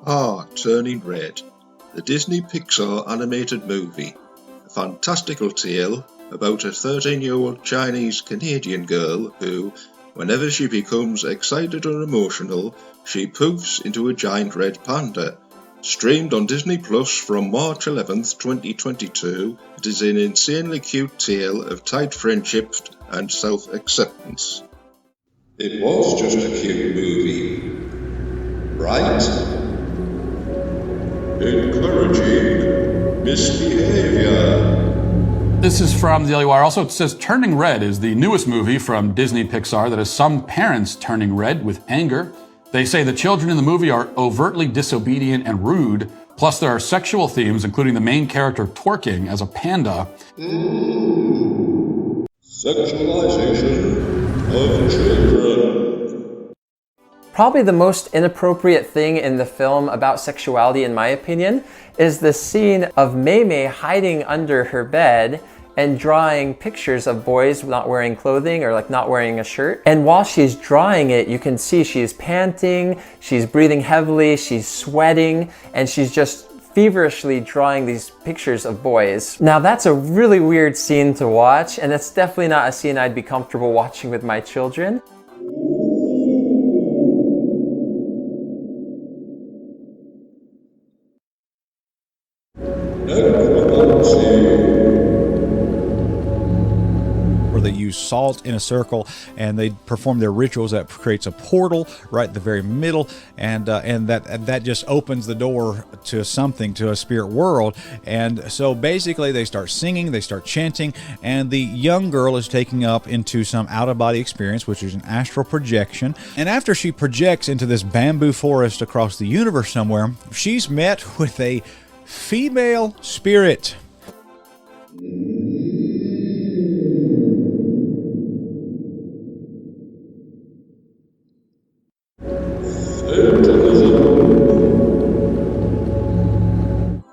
Turning Red, the Disney Pixar animated movie, a fantastical tale about a 13-year-old Chinese-Canadian girl who, whenever she becomes excited or emotional, she poofs into a giant red panda. Streamed on Disney Plus from March 11th, 2022, it is an insanely cute tale of tight friendship and self-acceptance. It was just a cute movie, right? Encouraging misbehavior. This is from the Daily Wire. Also, it says Turning Red is the newest movie from Disney Pixar that has some parents turning red with anger. They say the children in the movie are overtly disobedient and rude, plus there are sexual themes, including the main character twerking as a panda. Sexualization of children. Probably the most inappropriate thing in the film about sexuality, in my opinion, is the scene of Mei hiding under her bed and drawing pictures of boys not wearing clothing or like not wearing a shirt. And while she's drawing it, you can see she's panting, she's breathing heavily, she's sweating, and she's just feverishly drawing these pictures of boys. Now that's a really weird scene to watch, and it's definitely not a scene I'd be comfortable watching with my children. Where they use salt in a circle and they perform their rituals that creates a portal right at the very middle, and that just opens the door to something, to a spirit world. And so basically they start singing, they start chanting, and the young girl is taken up into some out-of-body experience, which is an astral projection. And after she projects into this bamboo forest across the universe somewhere, she's met with a female spirit.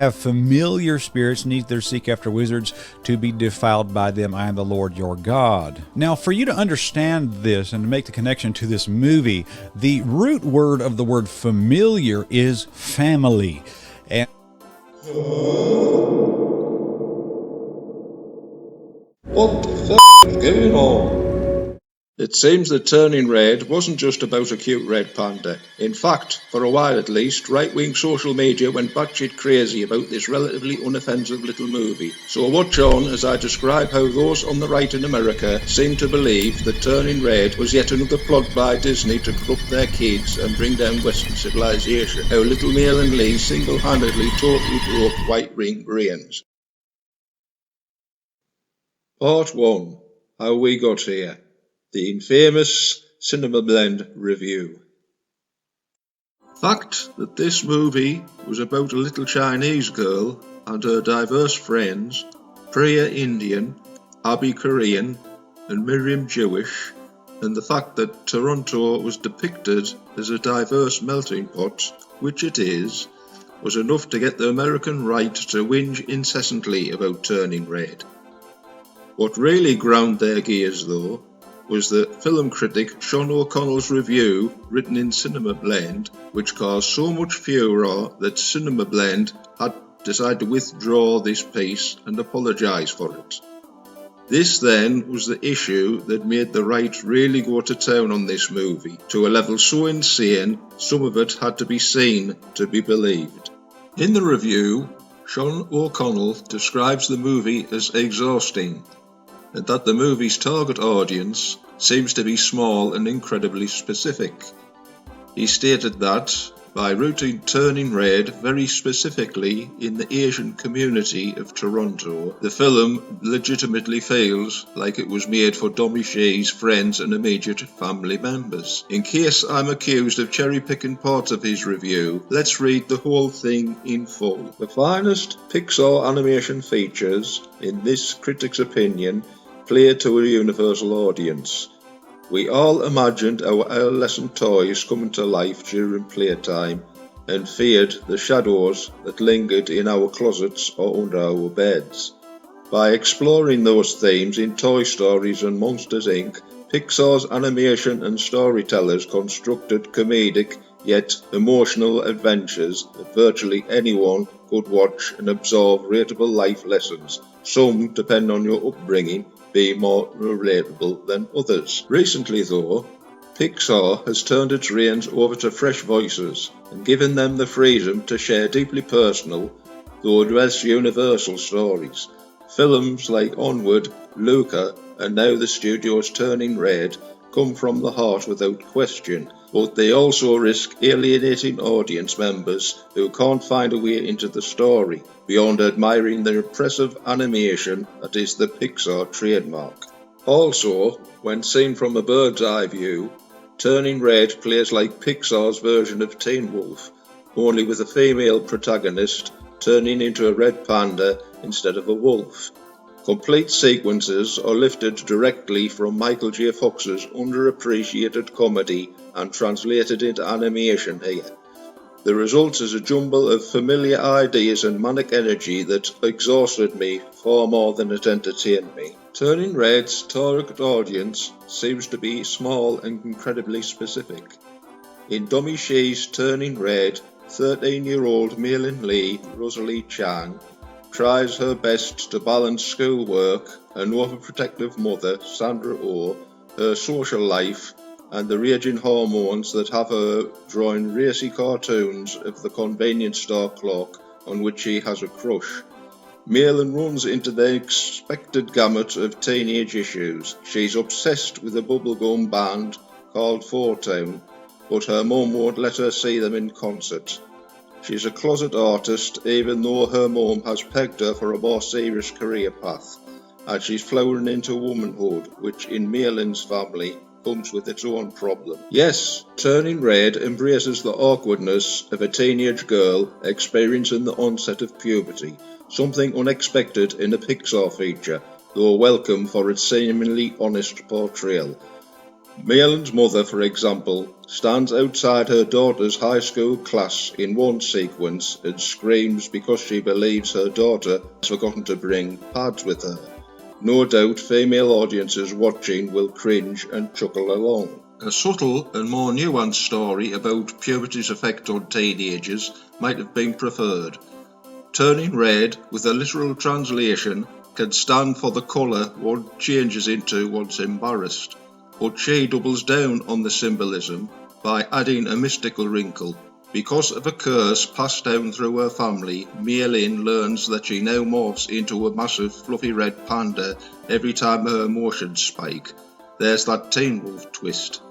Have familiar spirits, neither seek after wizards to be defiled by them. I am the Lord your God. Now, for you to understand this and to make the connection to this movie, the root word of the word familiar is family. And what the f*** is going on? It seems that Turning Red wasn't just about a cute red panda. In fact, for a while at least, right-wing social media went batshit crazy about this relatively unoffensive little movie. So watch on as I describe how those on the right in America seem to believe that Turning Red was yet another plot by Disney to corrupt their kids and bring down Western civilization. How little Meilin Lee single-handedly totally broke white-ring brains. Part 1. How we got here. The infamous CinemaBlend review. Fact that this movie was about a little Chinese girl and her diverse friends, Priya Indian, Abby Korean, and Miriam Jewish, and the fact that Toronto was depicted as a diverse melting pot, which it is, was enough to get the American right to whinge incessantly about Turning Red. What really ground their gears, though, was the film critic Sean O'Connell's review written in CinemaBlend, which caused so much furore that CinemaBlend had decided to withdraw this piece and apologise for it. This then was the issue that made the right really go to town on this movie, to a level so insane some of it had to be seen to be believed. In the review, Sean O'Connell describes the movie as exhausting, and that the movie's target audience seems to be small and incredibly specific. He stated that, by rooting Turning Red very specifically in the Asian community of Toronto, the film legitimately feels like it was made for Domiché's friends and immediate family members. In case I'm accused of cherry-picking parts of his review, let's read the whole thing in full. The finest Pixar animation features, in this critic's opinion, play to a universal audience. We all imagined our adolescent toys coming to life during playtime and feared the shadows that lingered in our closets or under our beds. By exploring those themes in Toy Stories and Monsters, Inc., Pixar's animation and storytellers constructed comedic yet emotional adventures that virtually anyone could watch and absorb relatable life lessons. Some, depending on your upbringing, being more relatable than others. Recently though, Pixar has turned its reins over to fresh voices and given them the freedom to share deeply personal, though address universal stories. Films like Onward, Luca, and now the studio's Turning Red come from the heart without question, but they also risk alienating audience members who can't find a way into the story beyond admiring the impressive animation that is the Pixar trademark. Also, when seen from a bird's eye view, Turning Red plays like Pixar's version of Teen Wolf, only with a female protagonist turning into a red panda instead of a wolf. Complete sequences are lifted directly from Michael J. Fox's underappreciated comedy and translated into animation here. The result is a jumble of familiar ideas and manic energy that exhausted me far more than it entertained me. Turning Red's target audience seems to be small and incredibly specific. In Domee Shi's Turning Red, 13-year-old Meilin Lee, Rosalie Chang, tries her best to balance schoolwork, an overprotective mother, Sandra Oh, her social life, and the raging hormones that have her drawing racy cartoons of the convenience store clock on which she has a crush. Meilin runs into the expected gamut of teenage issues. She's obsessed with a bubblegum band called Four Town, but her mum won't let her see them in concert. She's a closet artist even though her mum has pegged her for a more serious career path, and she's flowering into womanhood, which in Meilin's family comes with its own problem. Yes, Turning Red embraces the awkwardness of a teenage girl experiencing the onset of puberty, something unexpected in a Pixar feature, though welcome for its seemingly honest portrayal. Meilin's mother, for example, stands outside her daughter's high school class in one sequence and screams because she believes her daughter has forgotten to bring pads with her. No doubt female audiences watching will cringe and chuckle along. A subtle and more nuanced story about puberty's effect on teenagers might have been preferred. Turning Red, with a literal translation, can stand for the colour one changes into once embarrassed, but she doubles down on the symbolism by adding a mystical wrinkle. Because of a curse passed down through her family, Meilin learns that she now morphs into a massive fluffy red panda every time her emotions spike. There's that Teen Wolf twist.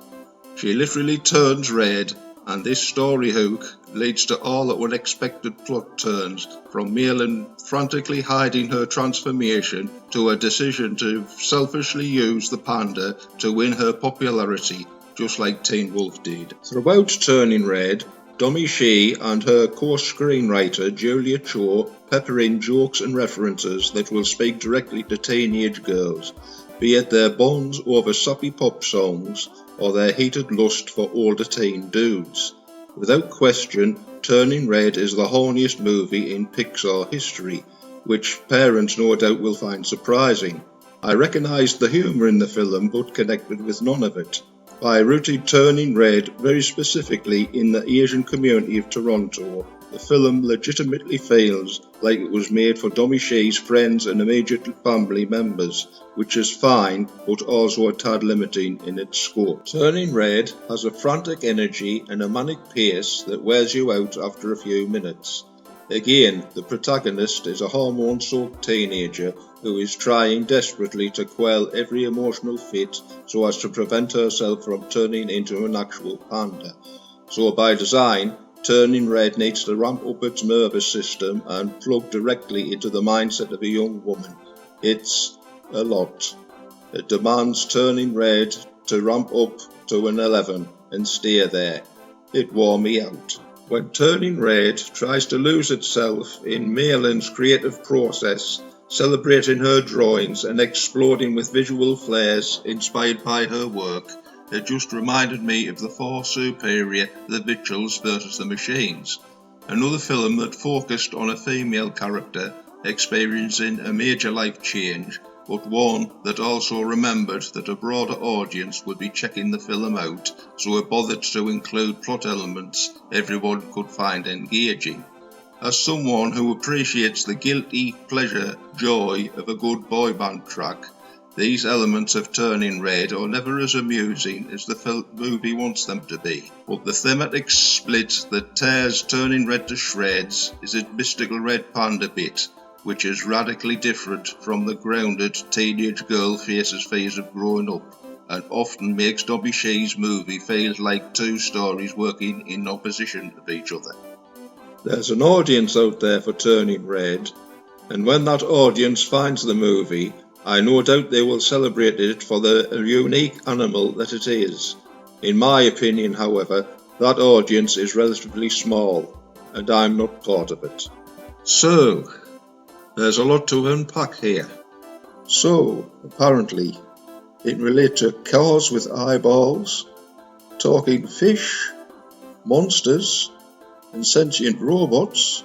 She literally turns red, and this story hook leads to all the unexpected plot turns, from Meilin frantically hiding her transformation to a decision to selfishly use the panda to win her popularity, just like Teen Wolf did. Throughout Turning Red, Domee Shi and her co-screenwriter Julia Cho pepper in jokes and references that will speak directly to teenage girls, be it their bonds over sappy pop songs or their heated lust for older teen dudes. Without question, Turning Red is the horniest movie in Pixar history, which parents no doubt will find surprising. I recognised the humour in the film but connected with none of it. I rooted Turning Red very specifically in the Asian community of Toronto. The film legitimately feels like it was made for Domee Shi's friends and immediate family members, which is fine but also a tad limiting in its scope. Turning Red has a frantic energy and a manic pace that wears you out after a few minutes. Again, the protagonist is a hormone-soaked teenager who is trying desperately to quell every emotional fit so as to prevent herself from turning into an actual panda. So by design, Turning Red needs to ramp up its nervous system and plug directly into the mindset of a young woman. It's a lot. It demands Turning Red to ramp up to an 11 and stay there. It wore me out. When Turning Red tries to lose itself in Meilin's creative process, celebrating her drawings and exploding with visual flares inspired by her work, it just reminded me of the far superior The Mitchells vs. the Machines, another film that focused on a female character experiencing a major life change but one that also remembered that a broader audience would be checking the film out, so it bothered to include plot elements everyone could find engaging. As someone who appreciates the guilty pleasure joy of a good boy band track, these elements of Turning Red are never as amusing as the movie wants them to be, but the thematic split that tears Turning Red to shreds is a mystical red panda bit, which is radically different from the grounded teenage girl faces phase of growing up, and often makes Dobby Shee's movie feel like two stories working in opposition of each other. There's an audience out there for Turning Red, and when that audience finds the movie, I no doubt they will celebrate it for the unique animal that it is. In my opinion, however, that audience is relatively small, and I'm not part of it. So, there's a lot to unpack here. So, apparently, it relates to cars with eyeballs, talking fish, monsters, and sentient robots,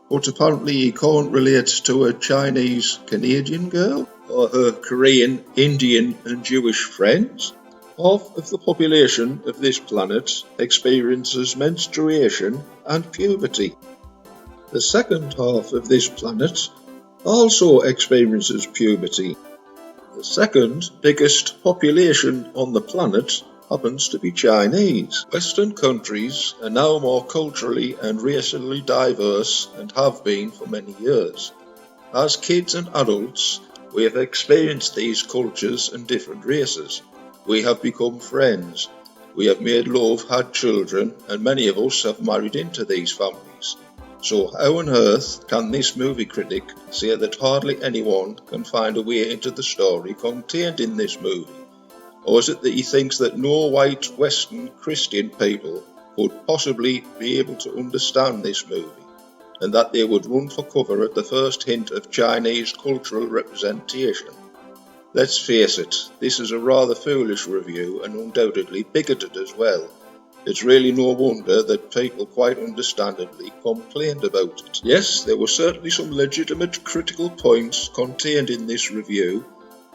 but apparently he can't relate to a Chinese Canadian girl or her Korean, Indian and Jewish friends. Half of the population of this planet experiences menstruation and puberty. The second half of this planet also experiences puberty. The second biggest population on the planet happens to be Chinese. Western countries are now more culturally and racially diverse and have been for many years. As kids and adults, we have experienced these cultures and different races. We have become friends. We have made love, had children, and many of us have married into these families. So how on earth can this movie critic say that hardly anyone can find a way into the story contained in this movie? Or is it that he thinks that no white Western Christian people could possibly be able to understand this movie, and that they would run for cover at the first hint of Chinese cultural representation? Let's face it, this is a rather foolish review and undoubtedly bigoted as well. It's really no wonder that people quite understandably complained about it. Yes, there were certainly some legitimate critical points contained in this review,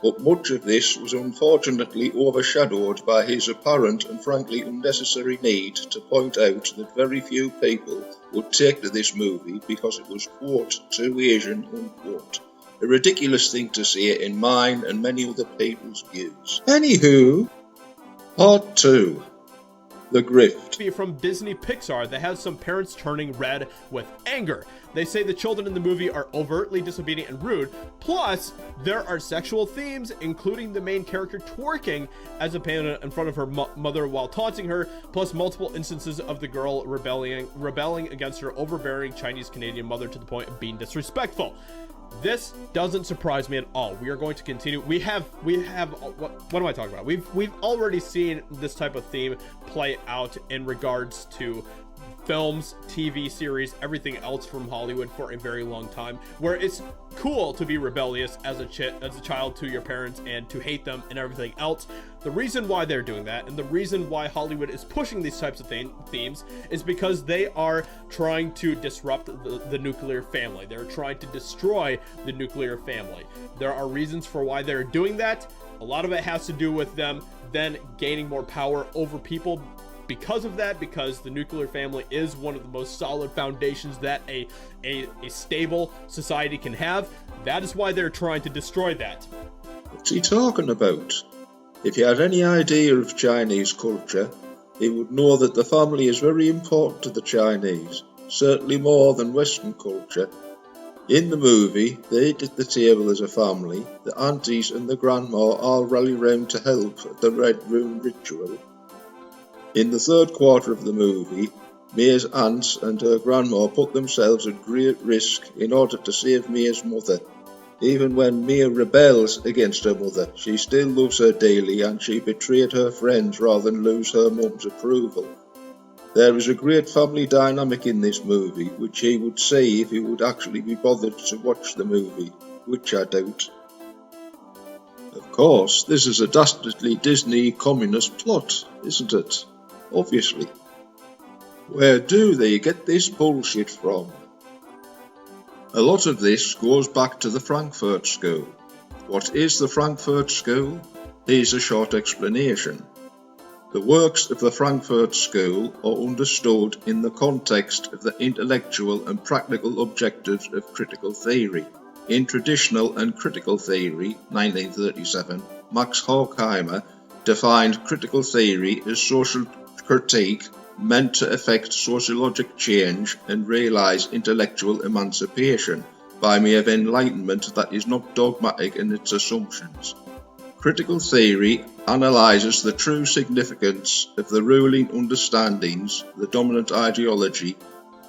but much of this was unfortunately overshadowed by his apparent and frankly unnecessary need to point out that very few people would take to this movie because it was, quote, too Asian, unquote. A ridiculous thing to say in mine and many other people's views. Anywho, Part 2. The Grift. From Disney Pixar that has some parents turning red with anger. They say the children in the movie are overtly disobedient and rude, plus there are sexual themes, including the main character twerking as a panda in front of her mother while taunting her, plus multiple instances of the girl rebelling against her overbearing Chinese Canadian mother to the point of being disrespectful. This doesn't surprise me at all. We are going to continue. We have what am I talking about? We've already seen this type of theme play out in regards to films, TV series, everything else from Hollywood for a very long time, where it's cool to be rebellious as a child to your parents and to hate them and everything else. The reason why they're doing that and the reason why Hollywood is pushing these types of themes is because they are trying to disrupt the nuclear family. They're trying to destroy the nuclear family. There are reasons for why they're doing that. A lot of it has to do with them then gaining more power over people because of that, because the nuclear family is one of the most solid foundations that a stable society can have. That is why they're trying to destroy that. What's he talking about? If he had any idea of Chinese culture, he would know that the family is very important to the Chinese, certainly more than Western culture. In the movie, they eat at the table as a family. The aunties and the grandma all rally round to help at the Red Room ritual. In the third quarter of the movie, Mia's aunts and her grandma put themselves at great risk in order to save Mia's mother. Even when Mia rebels against her mother, she still loves her dearly, and she betrayed her friends rather than lose her mum's approval. There is a great family dynamic in this movie, which he would see if he would actually be bothered to watch the movie, which I doubt. Of course, this is a dastardly Disney communist plot, isn't it? Obviously. Where do they get this bullshit from? A lot of this goes back to the Frankfurt School. What is the Frankfurt School? Here's a short explanation. The works of the Frankfurt School are understood in the context of the intellectual and practical objectives of critical theory. In Traditional and Critical Theory, 1937, Max Horkheimer defined critical theory as social critique meant to effect sociologic change and realise intellectual emancipation by way of enlightenment that is not dogmatic in its assumptions. Critical theory analyses the true significance of the ruling understandings, the dominant ideology,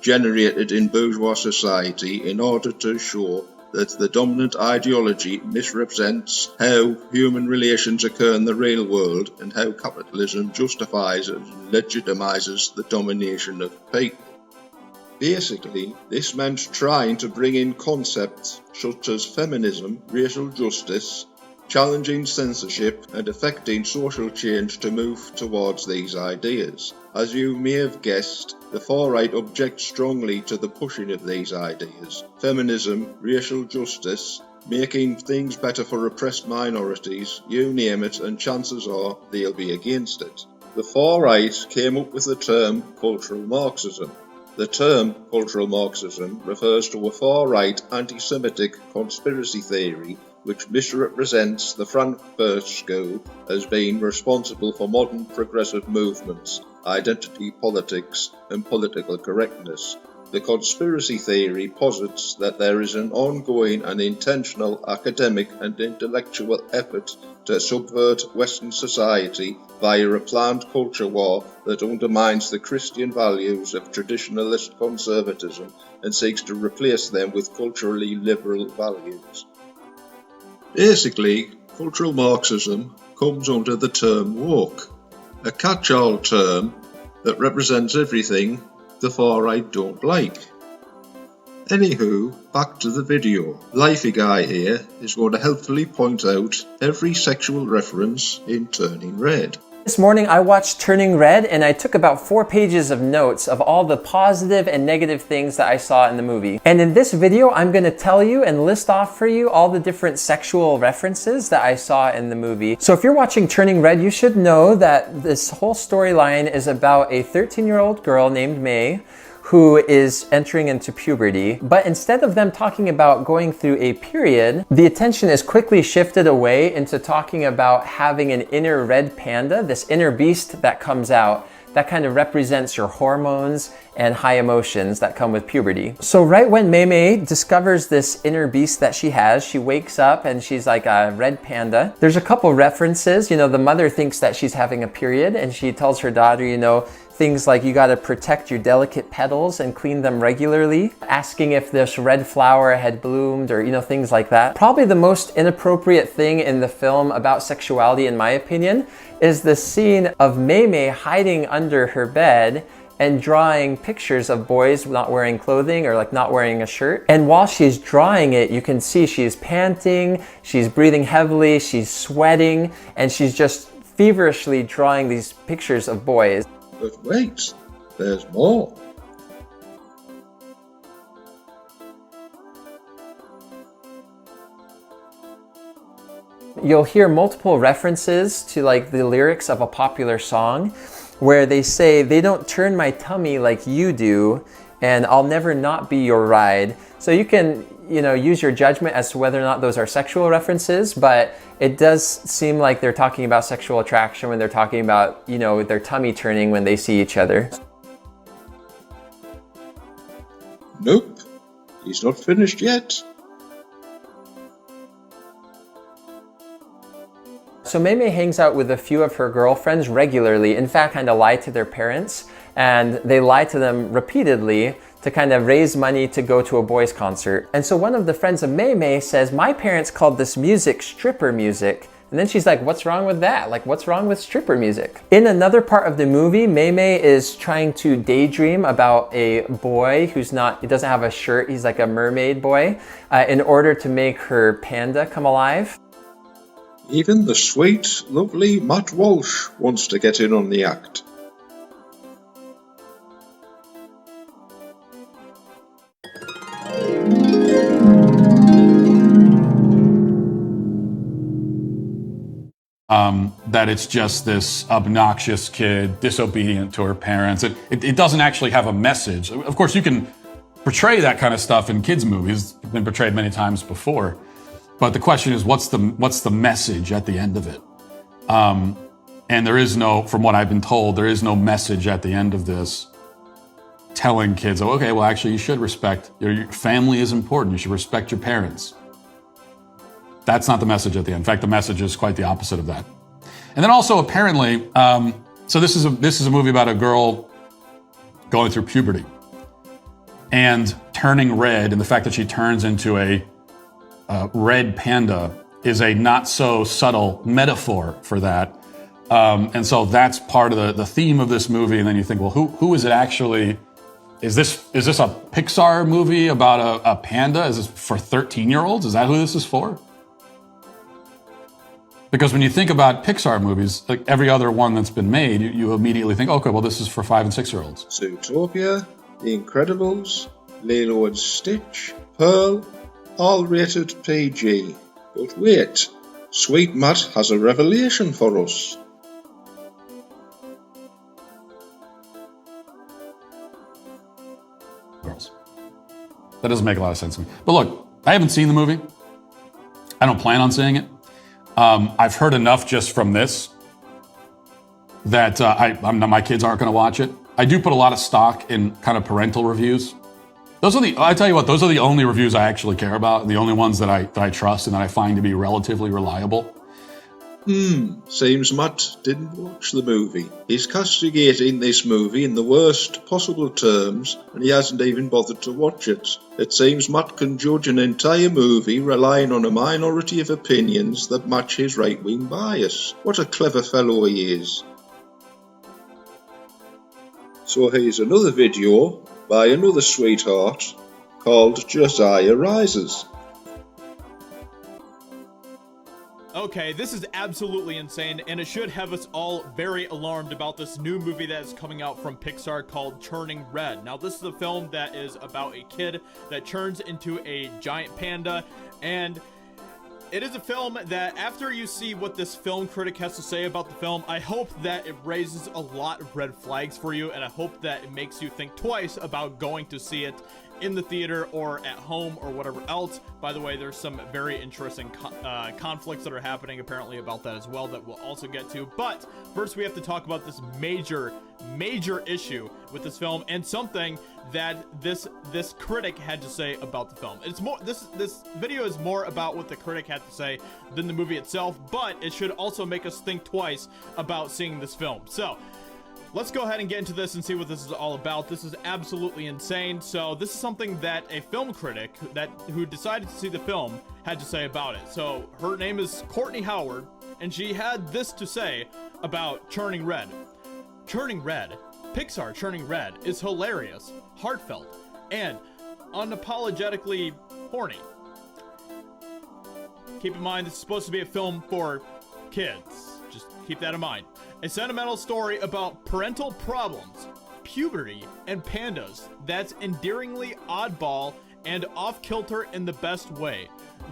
generated in bourgeois society in order to show that the dominant ideology misrepresents how human relations occur in the real world and how capitalism justifies and legitimizes the domination of people. Basically, this meant trying to bring in concepts such as feminism, racial justice, challenging censorship and effecting social change to move towards these ideas. As you may have guessed, the far-right objects strongly to the pushing of these ideas. Feminism, racial justice, making things better for oppressed minorities, you name it, and chances are they'll be against it. The far-right came up with the term cultural Marxism. The term cultural Marxism refers to a far-right anti-Semitic conspiracy theory which misrepresents the Frankfurt School as being responsible for modern progressive movements, identity politics, and political correctness. The conspiracy theory posits that there is an ongoing and intentional academic and intellectual effort to subvert Western society via a planned culture war that undermines the Christian values of traditionalist conservatism and seeks to replace them with culturally liberal values. Basically, cultural Marxism comes under the term woke, a catch-all term that represents everything the far-right don't like. Anywho, back to the video. Lifey Guy here is going to helpfully point out every sexual reference in Turning Red. This morning I watched Turning Red and I took about 4 pages of notes of all the positive and negative things that I saw in the movie. And in this video, I'm going to tell you and list off for you all the different sexual references that I saw in the movie. So if you're watching Turning Red, you should know that this whole storyline is about a 13-year-old girl named May who is entering into puberty. But instead of them talking about going through a period, the attention is quickly shifted away into talking about having an inner red panda, this inner beast that comes out that kind of represents your hormones and high emotions that come with puberty. So right when Mei discovers this inner beast that she has, she wakes up and she's like a red panda. There's a couple references, the mother thinks that she's having a period and she tells her daughter, things like you gotta protect your delicate petals and clean them regularly, asking if this red flower had bloomed or, things like that. Probably the most inappropriate thing in the film about sexuality, in my opinion, is the scene of Mei hiding under her bed and drawing pictures of boys not wearing clothing or like not wearing a shirt. And while she's drawing it, you can see she's panting, she's breathing heavily, she's sweating, and she's just feverishly drawing these pictures of boys. But wait, there's more. You'll hear multiple references to like the lyrics of a popular song where they say, they don't turn my tummy like you do, and I'll never not be your ride. So you can, use your judgment as to whether or not those are sexual references, but it does seem like they're talking about sexual attraction when they're talking about, their tummy turning when they see each other. Nope, he's not finished yet. So Mei hangs out with a few of her girlfriends regularly, in fact, kind of lie to their parents, and they lie to them repeatedly to kind of raise money to go to a boys' concert. And so one of the friends of Mei says, my parents called this music stripper music. And then she's like, what's wrong with that? Like, what's wrong with stripper music? In another part of the movie, Mei is trying to daydream about a boy he doesn't have a shirt, he's like a mermaid boy, in order to make her panda come alive. Even the sweet, lovely Matt Walsh wants to get in on the act. that it's just this obnoxious kid, disobedient to her parents. It doesn't actually have a message. Of course, you can portray that kind of stuff in kids' movies. It's been portrayed many times before. But the question is, what's the message at the end of it? And there is no, from what I've been told, there is no message at the end of this telling kids, oh, okay, well, actually, you should respect, your family is important. You should respect your parents. That's not the message at the end. In fact, the message is quite the opposite of that. And then also, apparently, so this is a movie about a girl going through puberty and turning red, and the fact that she turns into a red panda is a not so subtle metaphor for that. And so that's part of the theme of this movie. And then you think, well, who is it actually? Is this a Pixar movie about a panda? Is this for 13-year-olds? Is that who this is for? Because when you think about Pixar movies, like every other one that's been made, you immediately think, okay, well, this is for 5 and 6-year-olds. Zootopia, The Incredibles, Lilo and Stitch, Pearl, all rated PG. But wait, Sweet Matt has a revelation for us. Girls. That doesn't make a lot of sense to me. But look, I haven't seen the movie. I don't plan on seeing it. I've heard enough just from this that my kids aren't going to watch it. I do put a lot of stock in kind of parental reviews. I tell you what, those are the only reviews I actually care about, and the only ones that I trust and that I find to be relatively reliable. Seems Matt didn't watch the movie. He's castigating this movie in the worst possible terms, and he hasn't even bothered to watch it. It seems Matt can judge an entire movie relying on a minority of opinions that match his right-wing bias. What a clever fellow he is. So here's another video by another sweetheart called Josiah Rises. Okay, this is absolutely insane, and it should have us all very alarmed about this new movie that is coming out from Pixar called Turning Red. Now, this is a film that is about a kid that turns into a giant panda, and it is a film that after you see what this film critic has to say about the film, I hope that it raises a lot of red flags for you, and I hope that it makes you think twice about going to see it in the theater or at home or whatever else. By the way, there's some very interesting conflicts that are happening apparently about that as well that we'll also get to. But first we have to talk about this major issue with this film and something that this critic had to say about the film. It's more, this video is more about what the critic had to say than the movie itself, but it should also make us think twice about seeing this film. So let's go ahead and get into this and see what this is all about. This is absolutely insane. So this is something that a film critic who decided to see the film had to say about it. So her name is Courtney Howard, and she had this to say about Turning Red. Turning Red, Pixar Turning Red is hilarious, heartfelt, and unapologetically horny. Keep in mind, this is supposed to be a film for kids. Just keep that in mind. A sentimental story about parental problems, puberty, and pandas that's endearingly oddball and off-kilter in the best way.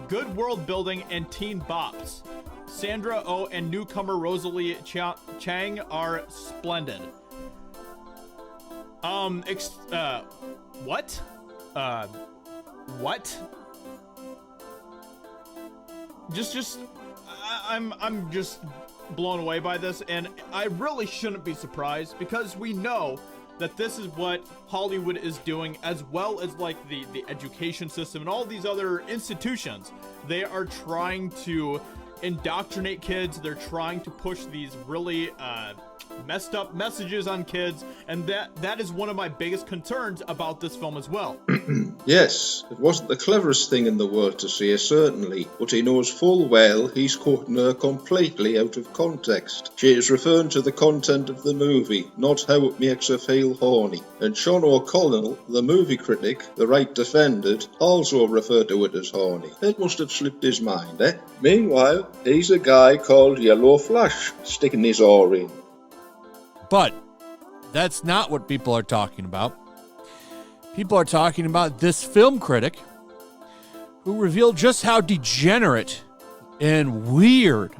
Good world building and teen bops. Sandra Oh and newcomer Rosalie Chang are splendid. What? What? I'm just blown away by this, and I really shouldn't be surprised because we know that this is what Hollywood is doing, as well as like the education system and all these other institutions. They are trying to indoctrinate kids. They're trying to push these really messed up messages on kids, and that is one of my biggest concerns about this film as well. Yes, it wasn't the cleverest thing in the world to say, certainly, but he knows full well he's quoting her completely out of context. She is referring to the content of the movie, not how it makes her feel horny. And Sean O'Connell, the movie critic, the right defended, also referred to it as horny. It must have slipped his mind, eh? Meanwhile, he's a guy called Yellow Flash, sticking his oar in. But that's not what people are talking about. People are talking about this film critic who revealed just how degenerate and weird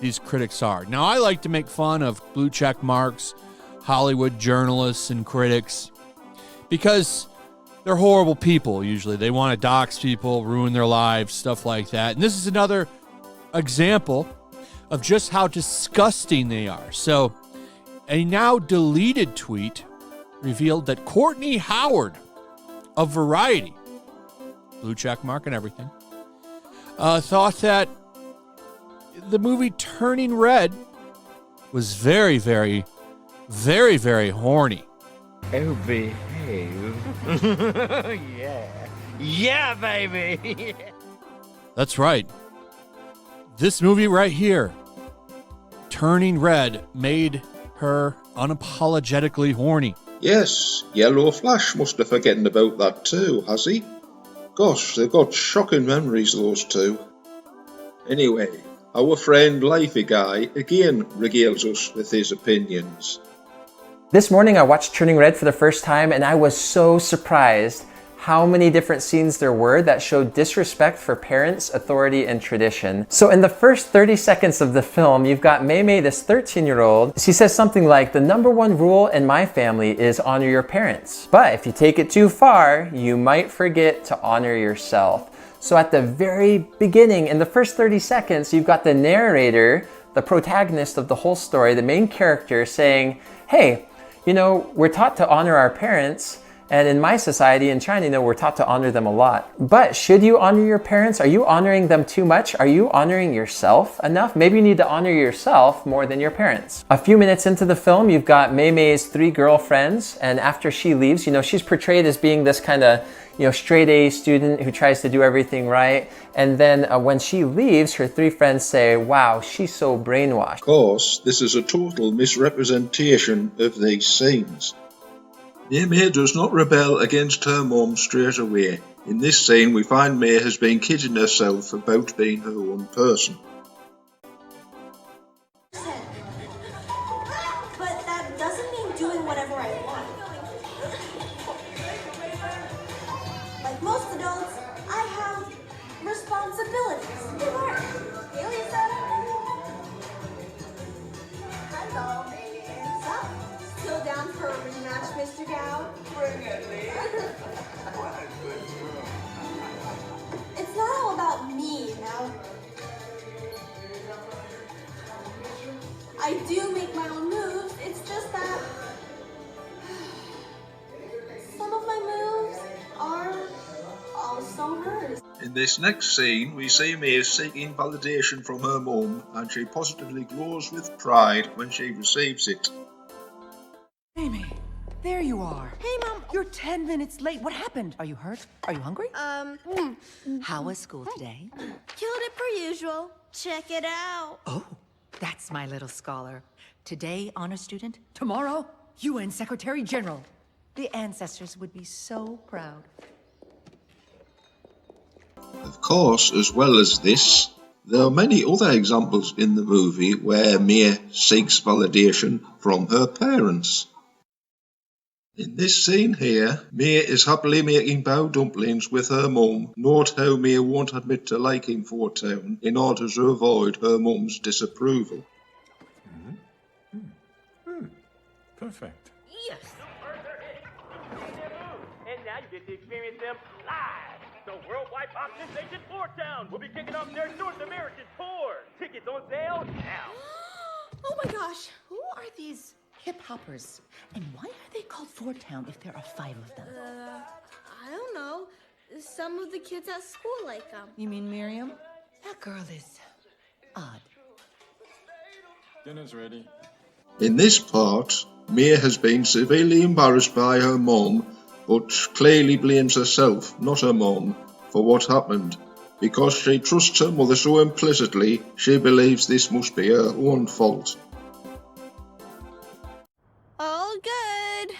these critics are. Now, I like to make fun of blue check marks, Hollywood journalists and critics, because they're horrible people usually. They want to dox people, ruin their lives, stuff like that. And this is another example of just how disgusting they are. So, a now deleted tweet revealed that Courtney Howard of Variety, blue check mark and everything, thought that the movie Turning Red was very, very, very, very horny. Oh, behave. Yeah. Yeah, baby. That's right. This movie right here, Turning Red, made her unapologetically horny. Yes, Yellow Flash must have forgotten about that too, has he? Gosh, they've got shocking memories, those two. Anyway, our friend Lifey Guy again regales us with his opinions. This morning I watched Turning Red for the first time and I was so surprised how many different scenes there were that showed disrespect for parents, authority, and tradition. So in the first 30 seconds of the film, you've got Mei Mei, this 13-year-old. She says something like, the number one rule in my family is honor your parents. But if you take it too far, you might forget to honor yourself. So at the very beginning, in the first 30 seconds, you've got the narrator, the protagonist of the whole story, the main character saying, hey, you know, we're taught to honor our parents. And in my society, in China, you know, we're taught to honor them a lot. But should you honor your parents? Are you honoring them too much? Are you honoring yourself enough? Maybe you need to honor yourself more than your parents. A few minutes into the film, you've got Mei Mei's 3 girlfriends. And after she leaves, you know, she's portrayed as being this kind of, you know, straight A student who tries to do everything right. And then when she leaves, her 3 friends say, wow, she's so brainwashed. Of course, this is a total misrepresentation of these scenes. Mei Mei does not rebel against her mom straight away. In this scene, we find Mei has been kidding herself about being her own person. But that doesn't mean doing whatever I want. Like most adults, I have responsibilities. Hey, Lisa. Hello, baby. What's up? Still down for a rematch, Mr. Dowd? Bring it, Lee. It's not all about me, you know. I do make my own moves. It's just that some of my moves are also hers. In this next scene, we see Mei seeking validation from her mum, and she positively glows with pride when she receives it. Amy, there you are. Hey, Mom. You're 10 minutes late. What happened? Are you hurt? Are you hungry? How was school today? Killed it per usual. Check it out. Oh, that's my little scholar. Today, honor student. Tomorrow, UN Secretary General. The ancestors would be so proud. Of course, as well as this, there are many other examples in the movie where Mei seeks validation from her parents. In this scene here, Mei is happily making bao dumplings with her mum. Note how Mei won't admit to liking Fort Town in order to avoid her mum's disapproval. Perfect. Yes. And now you get to experience them live. The worldwide pop sensation Fort Town will be kicking off their North American tour. Tickets on sale now. Oh my gosh. Who are these hip hoppers? And why are they called Fort Town if there are 5 of them? I don't know. Some of the kids at school like them. You mean Miriam? That girl is odd. Dinner's ready. In this part, Mei has been severely embarrassed by her mum, but clearly blames herself, not her mum, for what happened. Because she trusts her mother so implicitly, she believes this must be her own fault. All good.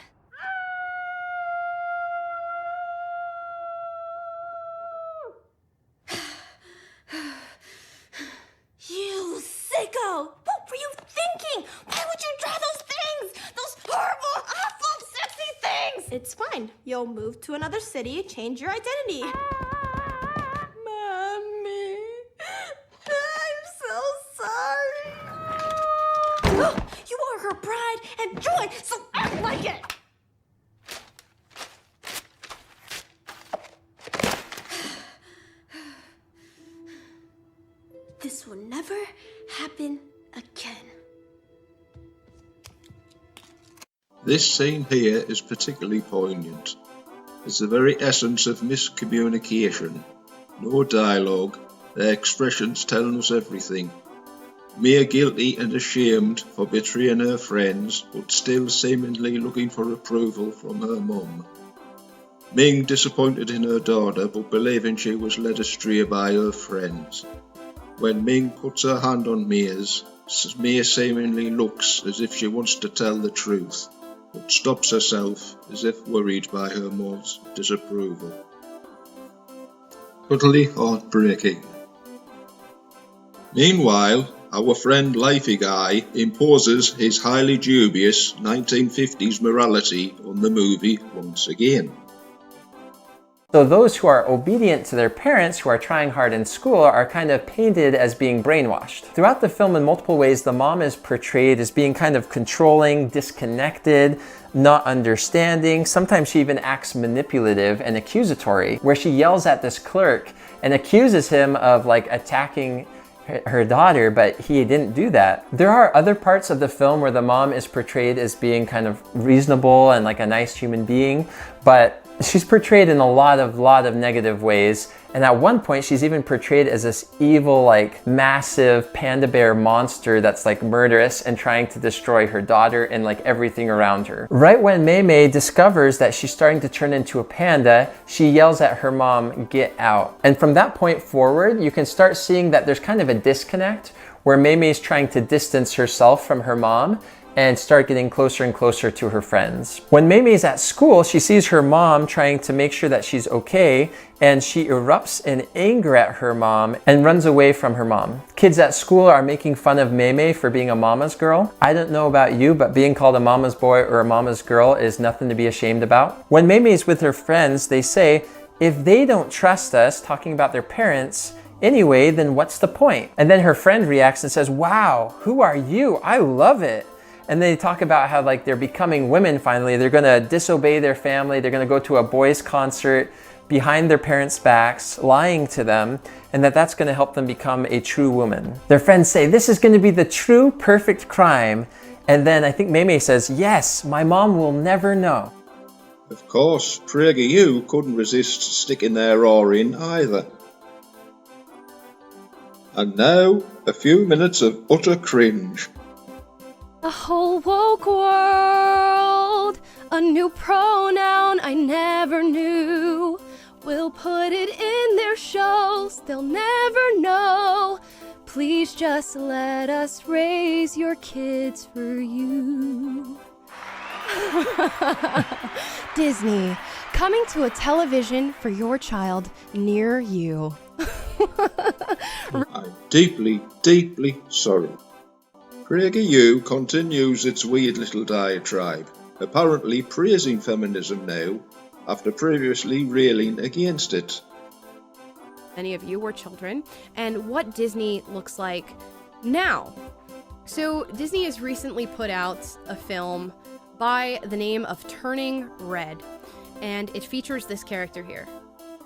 You sicko! What were you thinking? Why would you draw those things? Those horrible, awful, sexy things! It's fine. You'll move to another city, change your identity. Mommy, I'm so sorry. her pride and joy, so act like it! This will never happen again. This scene here is particularly poignant. It's the very essence of miscommunication. No dialogue, their expressions telling us everything. Mia guilty and ashamed for betraying her friends, but still seemingly looking for approval from her mum. Ming disappointed in her daughter, but believing she was led astray by her friends. When Ming puts her hand on Mia's, Mia seemingly looks as if she wants to tell the truth, but stops herself as if worried by her mum's disapproval. Utterly heartbreaking. Meanwhile, our friend Lifey Guy imposes his highly dubious 1950s morality on the movie once again. So those who are obedient to their parents, who are trying hard in school, are kind of painted as being brainwashed. Throughout the film, in multiple ways, the mom is portrayed as being kind of controlling, disconnected, not understanding. Sometimes she even acts manipulative and accusatory, where she yells at this clerk and accuses him of like attacking her daughter, but he didn't do that. There are other parts of the film where the mom is portrayed as being kind of reasonable and like a nice human being, but she's portrayed in a lot of negative ways. And at one point, she's even portrayed as this evil, like massive panda bear monster that's like murderous and trying to destroy her daughter and like everything around her. Right when Mei Mei discovers that she's starting to turn into a panda, she yells at her mom, "Get out." And from that point forward, you can start seeing that there's kind of a disconnect where Mei Mei is trying to distance herself from her mom and start getting closer and closer to her friends. When Mei Mei's at school, she sees her mom trying to make sure that she's okay, and she erupts in anger at her mom and runs away from her mom. Kids at school are making fun of Mei Mei for being a mama's girl. I don't know about you, but being called a mama's boy or a mama's girl is nothing to be ashamed about. When Mei Mei's with her friends, they say, if they don't trust us, talking about their parents, anyway, then what's the point? And then her friend reacts and says, wow, who are you? I love it. And they talk about how like they're becoming women finally. They're gonna disobey their family. They're gonna go to a boys' concert behind their parents' backs, lying to them, and that's gonna help them become a true woman. Their friends say, this is gonna be the true perfect crime. And then I think Mei Mei says, yes, my mom will never know. Of course, PragerU couldn't resist sticking their oar in either. And now, a few minutes of utter cringe. A whole woke world, a new pronoun I never knew. We'll put it in their shows, they'll never know. Please just let us raise your kids for you. Disney, coming to a television for your child near you. I'm deeply, deeply sorry. PragerU continues its weird little diatribe, apparently praising feminism now, after previously railing against it. Many of you were children, and what Disney looks like now. So Disney has recently put out a film by the name of Turning Red, and it features this character here.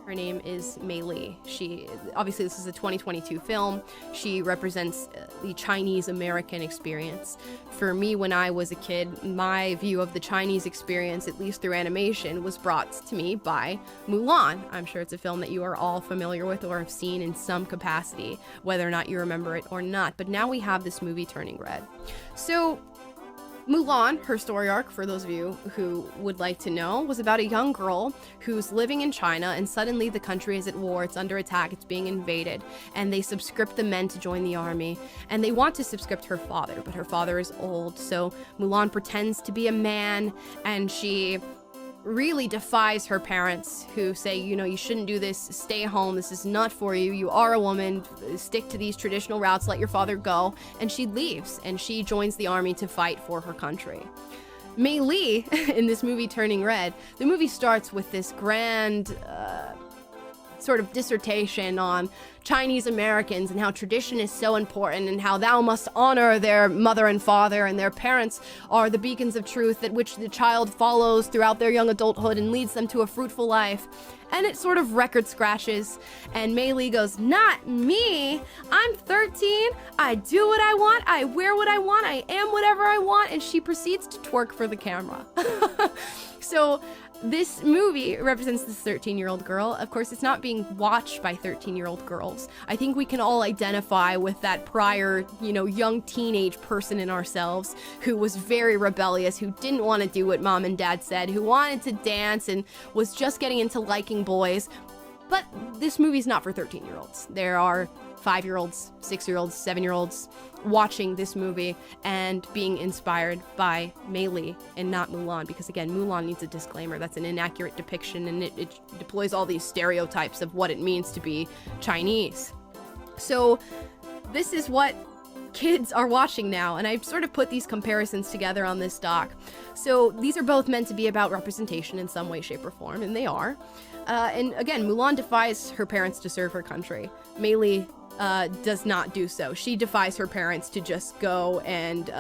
Her name is Meilin Lee. Obviously this is a 2022 film. She represents the Chinese American experience. For me, when I was a kid, my view of the Chinese experience, at least through animation, was brought to me by Mulan. I'm sure it's a film that you are all familiar with or have seen in some capacity, whether or not you remember it or not. But now we have this movie Turning Red. So Mulan, her story arc, for those of you who would like to know, was about a young girl who's living in China, and suddenly the country is at war, it's under attack, it's being invaded, and they subscript the men to join the army, and they want to subscript her father, but her father is old, so Mulan pretends to be a man, and she really defies her parents who say, you know, you shouldn't do this, stay home, this is not for you, you are a woman, stick to these traditional routes, let your father go. And she leaves and she joins the army to fight for her country. Meilin Lee, in this movie Turning Red, the movie starts with this grand sort of dissertation on Chinese Americans and how tradition is so important and how thou must honor their mother and father, and their parents are the beacons of truth that which the child follows throughout their young adulthood and leads them to a fruitful life. And it sort of record scratches, and Meilin Lee goes, "Not me! I'm 13, I do what I want, I wear what I want, I am whatever I want," and she proceeds to twerk for the camera. So this movie represents this 13-year-old girl. Of course, it's not being watched by 13-year-old girls. I think we can all identify with that prior, young teenage person in ourselves who was very rebellious, who didn't want to do what mom and dad said, who wanted to dance and was just getting into liking boys. But this movie's not for 13-year-olds. There are 5-year-olds, 6-year-olds, 7-year-olds watching this movie and being inspired by Meilin Lee and not Mulan, because again, Mulan needs a disclaimer. That's an inaccurate depiction, and it deploys all these stereotypes of what it means to be Chinese. So this is what kids are watching now, and I've sort of put these comparisons together on this doc. So these are both meant to be about representation in some way, shape, or form, and they are. And again, Mulan defies her parents to serve her country. Meilin Lee does not do so. She defies her parents to just go and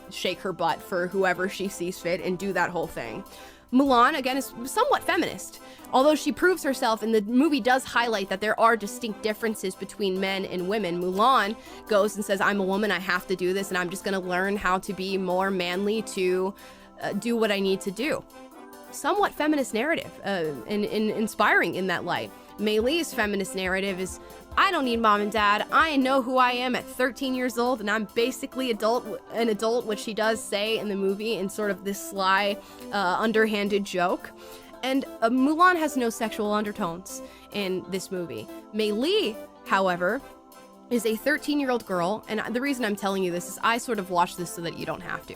shake her butt for whoever she sees fit and do that whole thing. Mulan, again, is somewhat feminist. Although she proves herself, and the movie does highlight that there are distinct differences between men and women. Mulan goes and says, "I'm a woman, I have to do this, and I'm just gonna learn how to be more manly to do what I need to do." Somewhat feminist narrative, and inspiring in that light. Meilin Lee's feminist narrative is, "I don't need mom and dad. I know who I am at 13 years old, and I'm basically an adult," which she does say in the movie in sort of this sly, underhanded joke. And Mulan has no sexual undertones in this movie. Meilin Lee, however, is a 13-year-old girl, and the reason I'm telling you this is I sort of watched this so that you don't have to.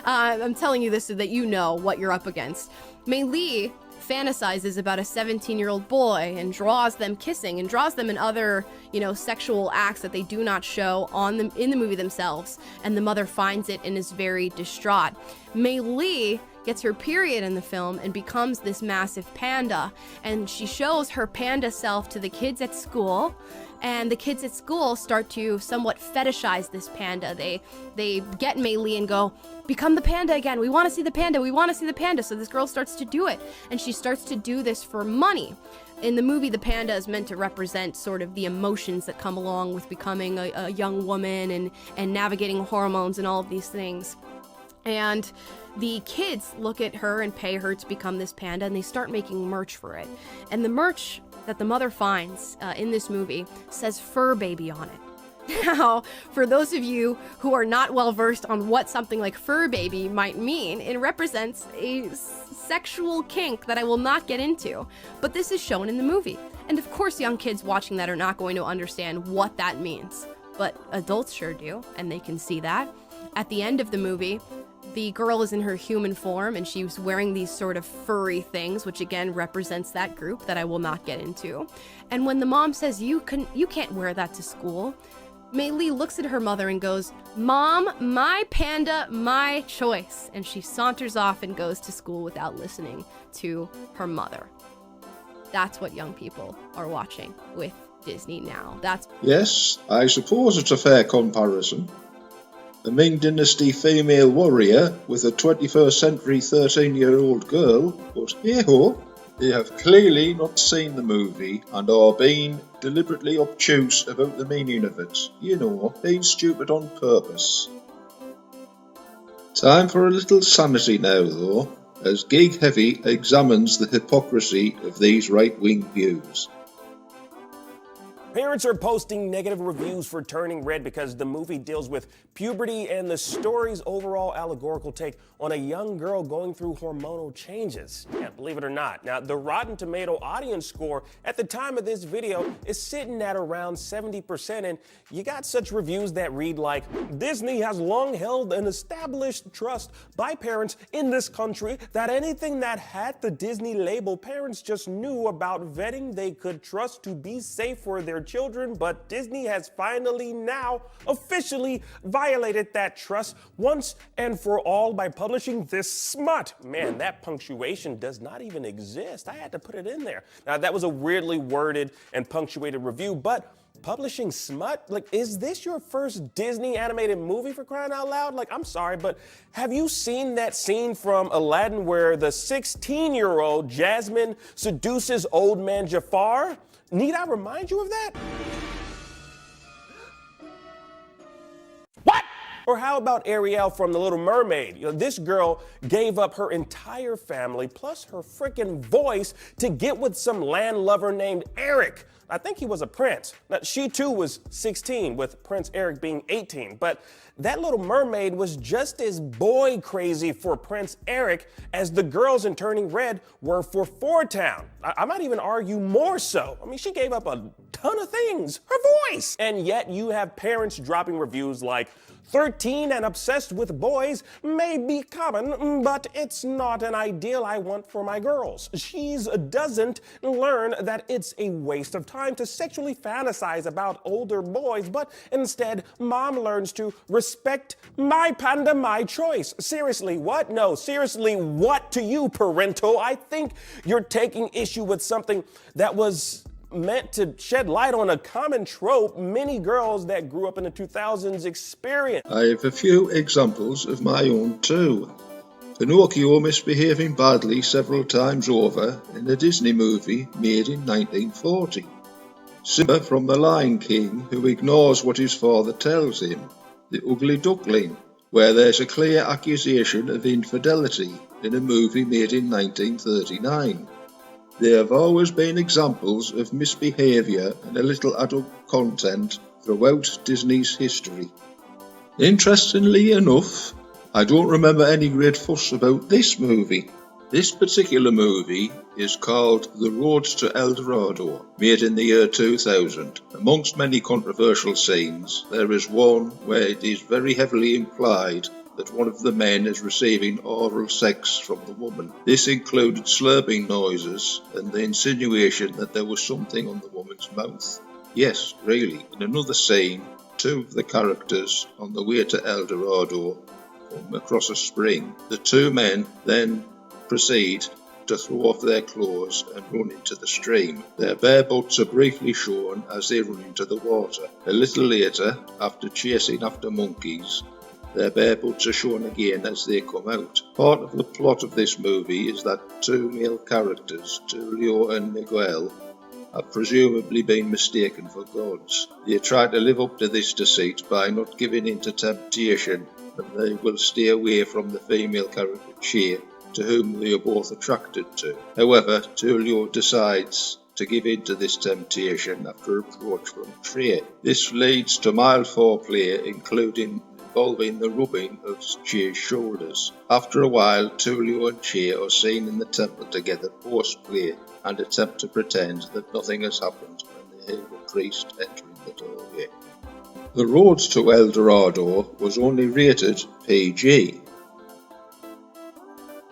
I'm telling you this so that you know what you're up against. Meilin Lee fantasizes about a 17-year-old boy and draws them kissing and draws them in other, sexual acts that they do not show in the movie themselves, and the mother finds it and is very distraught. Meilin Lee gets her period in the film and becomes this massive panda, and she shows her panda self to the kids at school, and the kids at school start to somewhat fetishize this panda. They get Meilin Lee and go, "Become the panda again, we want to see the panda, we want to see the panda." So this girl starts to do it, and she starts to do this for money. In the movie, the panda is meant to represent sort of the emotions that come along with becoming a young woman and navigating hormones and all of these things. And the kids look at her and pay her to become this panda, and they start making merch for it. And the merch that the mother finds in this movie says "fur baby" on it. Now, for those of you who are not well versed on what something like fur baby might mean, it represents a sexual kink that I will not get into, but this is shown in the movie. And of course, young kids watching that are not going to understand what that means, but adults sure do, and they can see that. At the end of the movie, the girl is in her human form, and she's wearing these sort of furry things, which again represents that group that I will not get into. And when the mom says, you can't wear that to school," Meilin Lee looks at her mother and goes, "Mom, my panda, my choice." And she saunters off and goes to school without listening to her mother. That's what young people are watching with Disney now. Yes, I suppose it's a fair comparison. A Ming Dynasty female warrior with a 21st century 13-year-old girl, but hey-ho, they have clearly not seen the movie and are being deliberately obtuse about the meaning of it. Being stupid on purpose. Time for a little sanity now, though, as Geek Heavy examines the hypocrisy of these right-wing views. Parents are posting negative reviews for Turning Red because the movie deals with puberty and the story's overall allegorical take on a young girl going through hormonal changes. Yeah, believe it or not. Now, the Rotten Tomato audience score at the time of this video is sitting at around 70%, and you got such reviews that read like, "Disney has long held an established trust by parents in this country that anything that had the Disney label, parents just knew about vetting they could trust to be safe for their children, but Disney has finally now officially violated that trust once and for all by publishing this smut." Man, that punctuation does not even exist. I had to put it in there. Now, that was a weirdly worded and punctuated review, but publishing smut? Like, is this your first Disney animated movie, for crying out loud? Like, I'm sorry, but have you seen that scene from Aladdin where the 16-year-old Jasmine seduces old man Jafar? Need I remind you of that? What? Or how about Ariel from The Little Mermaid? You know, this girl gave up her entire family plus her freaking voice to get with some landlubber named Eric. I think he was a prince. Now, she too was 16, with Prince Eric being 18. But that Little Mermaid was just as boy crazy for Prince Eric as the girls in Turning Red were for Four Town. I might even argue more so. I mean, she gave up a ton of things. Her voice! And yet you have parents dropping reviews like, 13 and obsessed with boys may be common, but it's not an ideal I want for my girls. She doesn't learn that it's a waste of time to sexually fantasize about older boys, but instead, mom learns to respect my panda, my choice. Seriously, what? No, seriously, what to you, parental? I think you're taking issue with something that was meant to shed light on a common trope many girls that grew up in the 2000s experience. I have a few examples of my own too. Pinocchio misbehaving badly several times over in a Disney movie made in 1940. Simba from The Lion King, who ignores what his father tells him. The Ugly Duckling, where there's a clear accusation of infidelity in a movie made in 1939. There have always been examples of misbehaviour and a little adult content throughout Disney's history. Interestingly enough, I don't remember any great fuss about this movie. This particular movie is called The Road to El Dorado, made in the year 2000. Amongst many controversial scenes, there is one where it is very heavily implied that one of the men is receiving oral sex from the woman. This included slurping noises and the insinuation that there was something on the woman's mouth. Yes, really. In another scene, two of the characters on the way to El Dorado come across a spring. The two men then proceed to throw off their clothes and run into the stream. Their bare butts are briefly shown as they run into the water. A little later, after chasing after monkeys, their bare butts are shown again as they come out. Part of the plot of this movie is that two male characters, Tulio and Miguel, have presumably been mistaken for gods. They try to live up to this deceit by not giving in to temptation, and they will stay away from the female character Che, to whom they are both attracted to. However, Tulio decides to give in to this temptation after approach from Che. This leads to mild foreplay, involving the rubbing of Che's shoulders. After a while, Tulio and Che are seen in the temple together post-play and attempt to pretend that nothing has happened when they hear the priest entering the doorway. The Road to El Dorado was only rated PG.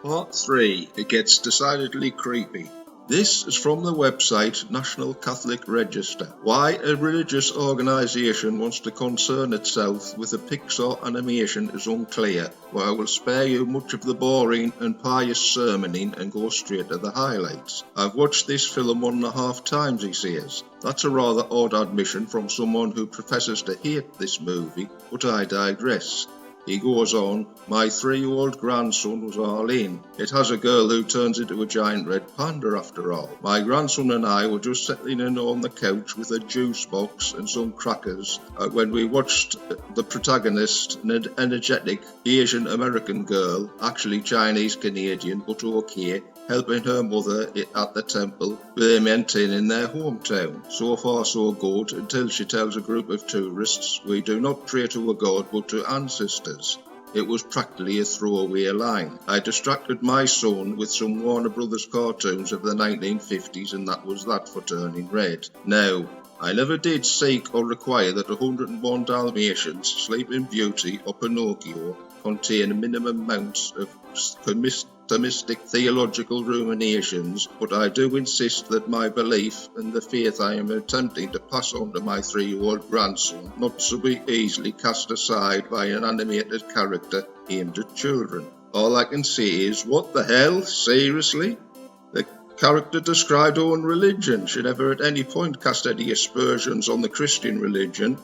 Part 3. It gets decidedly creepy. This is from the website National Catholic Register. Why a religious organisation wants to concern itself with a Pixar animation is unclear, but I will spare you much of the boring and pious sermoning and go straight to the highlights. I've watched this film 1.5 times, he says. That's a rather odd admission from someone who professes to hate this movie, but I digress. He goes on, my 3-year-old grandson was all in. It has a girl who turns into a giant red panda after all. My grandson and I were just settling in on the couch with a juice box and some crackers when we watched the protagonist, an energetic Asian American girl, actually Chinese Canadian but okay, helping her mother at the temple they maintain in their hometown. So far so good, until she tells a group of tourists, we do not pray to a god but to ancestors. It was practically a throwaway line. I distracted my son with some Warner Brothers cartoons of the 1950s, and that was that for Turning Red. Now, I never did seek or require that 101 Dalmatians, Sleeping Beauty or Pinocchio contain minimum amounts of optimistic theological ruminations, but I do insist that my belief and the faith I am attempting to pass on to my 3-year-old grandson not to be easily cast aside by an animated character aimed at children. All I can say is, what the hell? Seriously? The character described her own religion. She never at any point cast any aspersions on the Christian religion.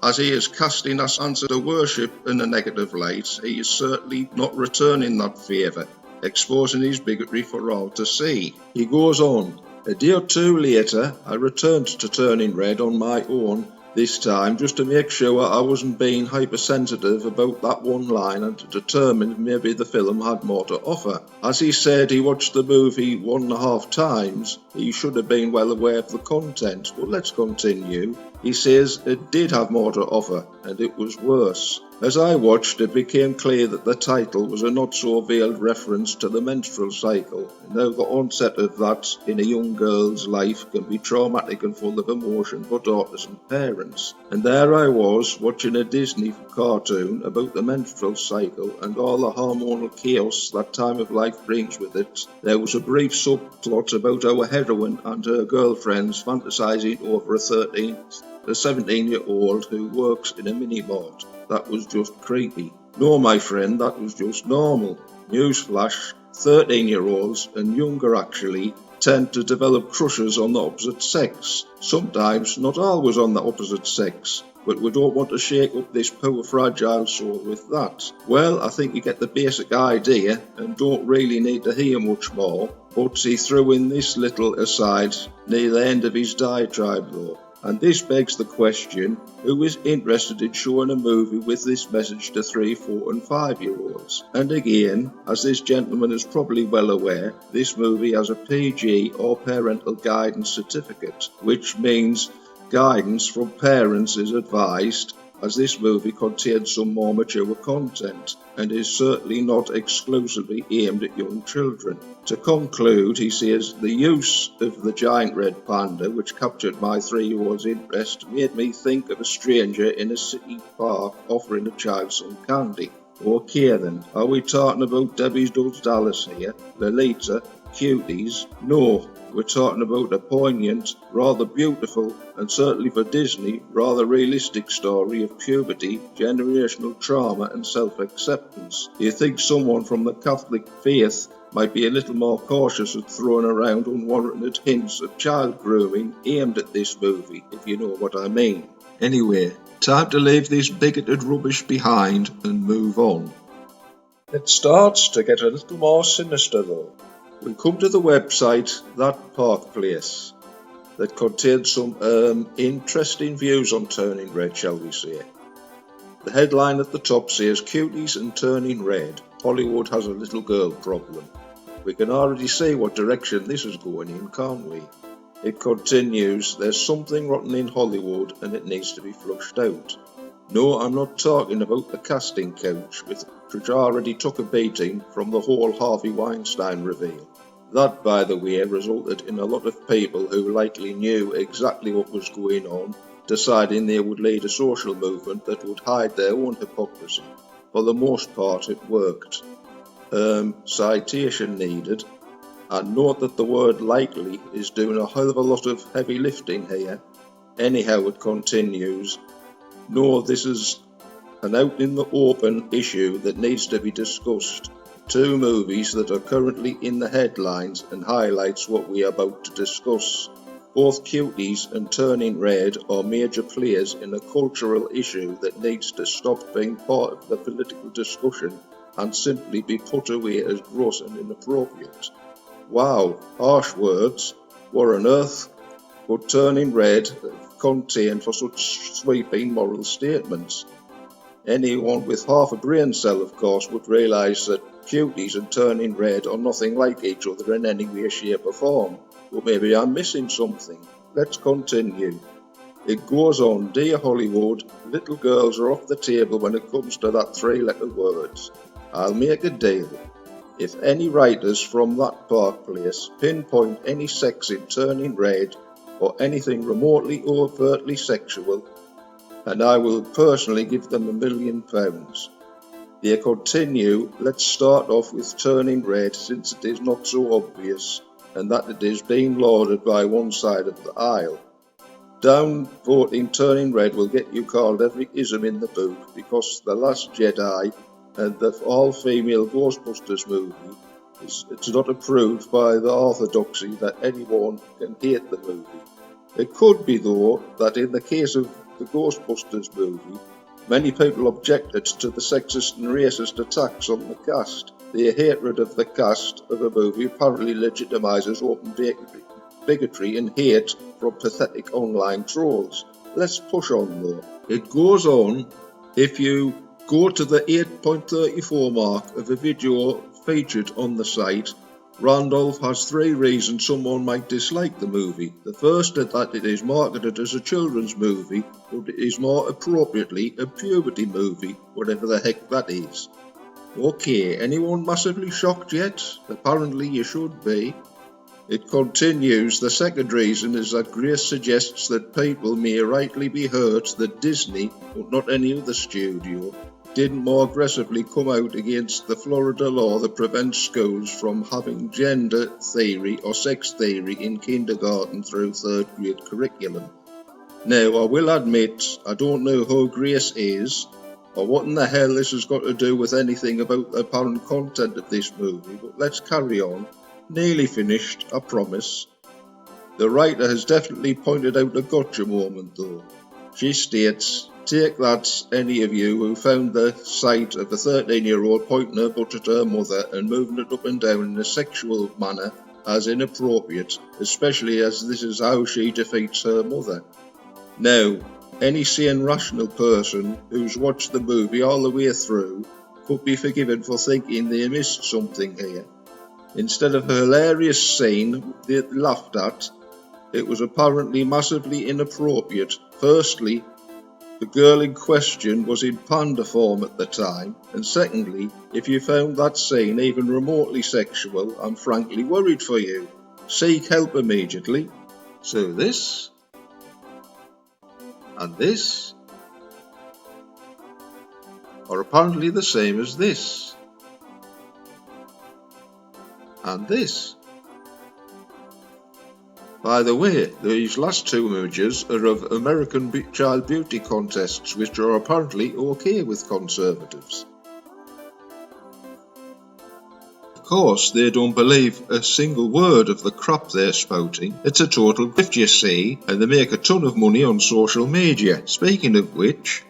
As he is casting us answer to worship in a negative light, he is certainly not returning that favour, exposing his bigotry for all to see. He goes on, a day or two later, I returned to Turning Red on my own, this time just to make sure I wasn't being hypersensitive about that one line and to determine if maybe the film had more to offer. As he said he watched the movie 1.5 times, he should have been well aware of the content, but let's continue. He says it did have more to offer, and it was worse. As I watched, it became clear that the title was a not-so-veiled reference to the menstrual cycle, and how the onset of that in a young girl's life can be traumatic and full of emotion for daughters and parents. And there I was, watching a Disney cartoon about the menstrual cycle and all the hormonal chaos that time of life brings with it. There was a brief subplot about our heroine and her girlfriends fantasizing over a 17-year-old who works in a mini-mart. That was just creepy. No, my friend, that was just normal. Newsflash, 13-year-olds, and younger actually, tend to develop crushes on the opposite sex. Sometimes, not always on the opposite sex, but we don't want to shake up this poor fragile soul with that. Well, I think you get the basic idea, and don't really need to hear much more, but he threw in this little aside near the end of his diatribe though. And this begs the question, who is interested in showing a movie with this message to 3, 4 and 5-year-olds? And again, as this gentleman is probably well aware, this movie has a PG or parental guidance certificate, which means guidance from parents is advised, as this movie contains some more mature content and is certainly not exclusively aimed at young children. To conclude, he says, the use of the giant red panda, which captured my 3-year-old's interest, made me think of a stranger in a city park offering a child some candy. Okay then, are we talking about Debbie's Does Dallas here, Lolita, Cuties? No. We're talking about a poignant, rather beautiful, and certainly for Disney, rather realistic story of puberty, generational trauma and self-acceptance. Do you think someone from the Catholic faith might be a little more cautious of throwing around unwarranted hints of child grooming aimed at this movie, if you know what I mean? Anyway, time to leave this bigoted rubbish behind and move on. It starts to get a little more sinister though. We come to the website, That Park Place, that contains some interesting views on Turning Red, shall we say. The headline at the top says, Cuties and Turning Red, Hollywood has a little girl problem. We can already see what direction this is going in, can't we? It continues, there's something rotten in Hollywood and it needs to be flushed out. No, I'm not talking about the casting couch, which already took a beating from the whole Harvey Weinstein reveal. That, by the way, resulted in a lot of people who likely knew exactly what was going on, deciding they would lead a social movement that would hide their own hypocrisy. For the most part, it worked. Citation needed. And note that the word likely is doing a hell of a lot of heavy lifting here. Anyhow, it continues. No, this is an out in the open issue that needs to be discussed. 2 movies that are currently in the headlines and highlights what we are about to discuss. Both Cuties and Turning Red are major players in a cultural issue that needs to stop being part of the political discussion and simply be put away as gross and inappropriate. Wow, harsh words. What on earth would Turning Red contain for such sweeping moral statements? Anyone with half a brain cell, of course, would realise that Cuties and Turning Red are nothing like each other in any way, shape or form. But maybe I'm missing something. Let's continue. It goes on, dear Hollywood, little girls are off the table when it comes to that 3-letter words. I'll make a deal. If any writers from That Park Place pinpoint any sex in Turning Red or anything remotely overtly sexual, and I will personally give them £1 million. They continue, let's start off with Turning Red since it is not so obvious and that it is being lauded by one side of the aisle. Downvoting Turning Red will get you called every ism in the book because The Last Jedi and the all-female Ghostbusters movie It's not approved by the orthodoxy that anyone can hate the movie. It could be, though, that in the case of the Ghostbusters movie, many people objected to the sexist and racist attacks on the cast. Their hatred of the cast of a movie apparently legitimizes open bigotry and hate from pathetic online trolls. Let's push on, though. It goes on, if you go to the 8.34 mark of a video featured on the site, Randolph has 3 reasons someone might dislike the movie. The first is that it is marketed as a children's movie, but it is more appropriately a puberty movie, whatever the heck that is. Okay, anyone massively shocked yet? Apparently you should be. It continues, the second reason is that Grace suggests that people may rightly be hurt that Disney, but not any other studio, didn't more aggressively come out against the Florida law that prevents schools from having gender theory or sex theory in kindergarten through 3rd grade curriculum. Now, I will admit, I don't know who Grace is, or what in the hell this has got to do with anything about the apparent content of this movie, but let's carry on. Nearly finished, I promise. The writer has definitely pointed out a gotcha moment, though. She states, "Take that, any of you who found the sight of a 13-year-old pointing her butt at her mother and moving it up and down in a sexual manner as inappropriate, especially as this is how she defeats her mother." Now, any sane, rational person who's watched the movie all the way through could be forgiven for thinking they missed something here. Instead of a hilarious scene they laughed at, it was apparently massively inappropriate. Firstly, the girl in question was in panda form at the time, and secondly, if you found that scene even remotely sexual, I'm frankly worried for you. Seek help immediately. So this, and this, are apparently the same as this, and this. By the way, these last 2 images are of American child beauty contests, which are apparently okay with conservatives. Of course, they don't believe a single word of the crap they're spouting. It's a total grift, you see, and they make a ton of money on social media. Speaking of which,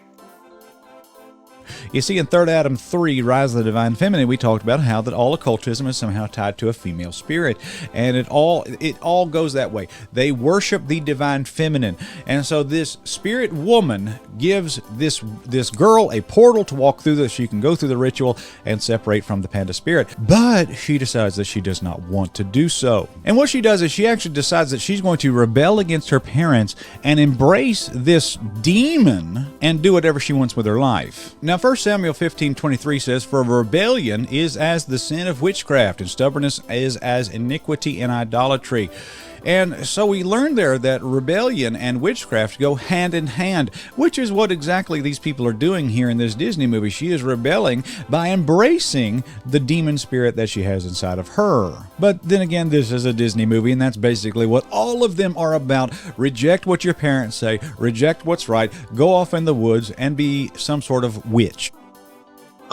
you see, in Third Adam 3, Rise of the Divine Feminine, we talked about how that all occultism is somehow tied to a female spirit, and it all goes that way. They worship the divine feminine, and so this spirit woman gives this girl a portal to walk through, that she can go through the ritual and separate from the panda spirit. But she decides that she does not want to do so, and what she does is she actually decides that she's going to rebel against her parents and embrace this demon and do whatever she wants with her life. Now, 1 Samuel 15:23 says, "For rebellion is as the sin of witchcraft, and stubbornness is as iniquity and idolatry." And so we learned there that rebellion and witchcraft go hand in hand, which is what exactly these people are doing here in this Disney movie. She is rebelling by embracing the demon spirit that she has inside of her. But then again, this is a Disney movie, and that's basically what all of them are about. Reject what your parents say, reject what's right, go off in the woods and be some sort of witch.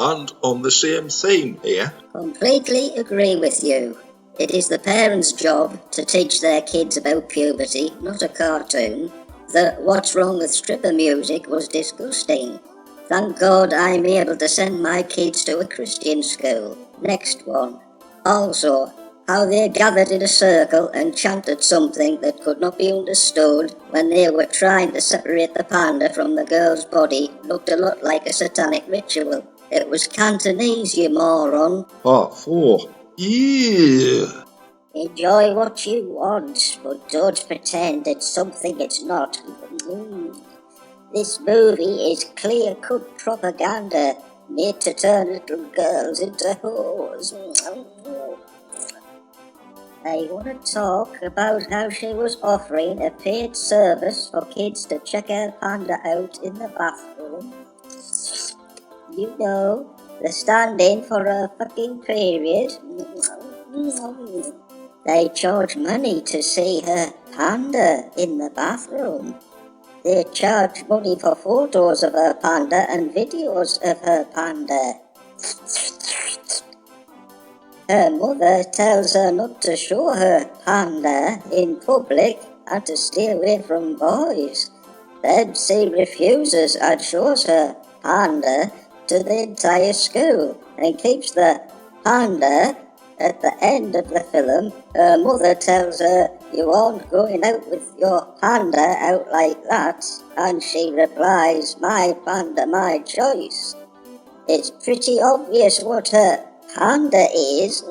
and on the same theme here. Completely agree with you. It is the parents' job to teach their kids about puberty, not a cartoon. The What's Wrong with Stripper music was disgusting. Thank God I'm able to send my kids to a Christian school. Next one. Also, how they gathered in a circle and chanted something that could not be understood when they were trying to separate the panda from the girl's body looked a lot like a satanic ritual. It was Cantonese, you moron. Part 4. Yeah. Enjoy what you want, but don't pretend it's something it's not. This movie is clear-cut propaganda made to turn little girls into whores. I want to talk about how she was offering a paid service for kids to check her panda out in the bathroom. You know, the stand-in for a fucking period. They charge money to see her panda in the bathroom. They charge money for photos of her panda and videos of her panda. Her mother tells her not to show her panda in public and to stay away from boys. Then she refuses and shows her panda to the entire school and keeps the panda. At the end of the film, her mother tells her, "You aren't going out with your panda out like that," and she replies, "My panda, my choice." It's pretty obvious what her panda is.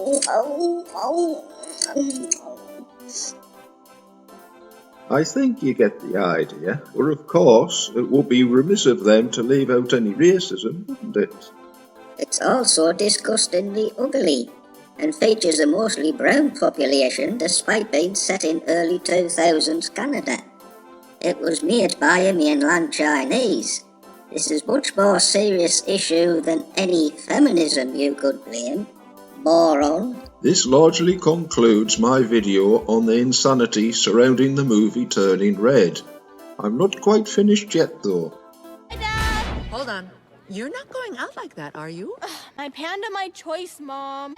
I think you get the idea, for of course it would be remiss of them to leave out any racism, wouldn't it? It's also disgustingly ugly, and features a mostly brown population despite being set in early 2000s Canada. It was made by a mainland Chinese. This is much more serious issue than any feminism you could blame. Moron. This largely concludes my video on the insanity surrounding the movie Turning Red. I'm not quite finished yet though. Hold on. You're not going out like that, are you? My panda, my choice, Mom.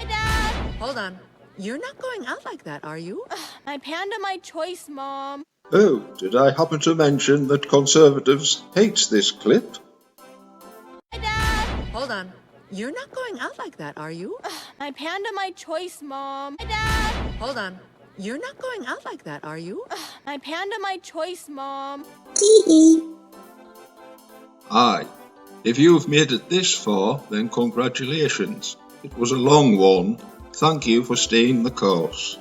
Hold on. You're not going out like that, are you? My panda, my choice, Mom. Oh, did I happen to mention that Conservatives hate this clip? Hold on. You're not going out like that, are you? My panda, my choice, Mom. Hold on. You're not going out like that, are you? My panda, my choice, Mom. Aye. If you've made it this far, then congratulations. It was a long one. Thank you for staying the course.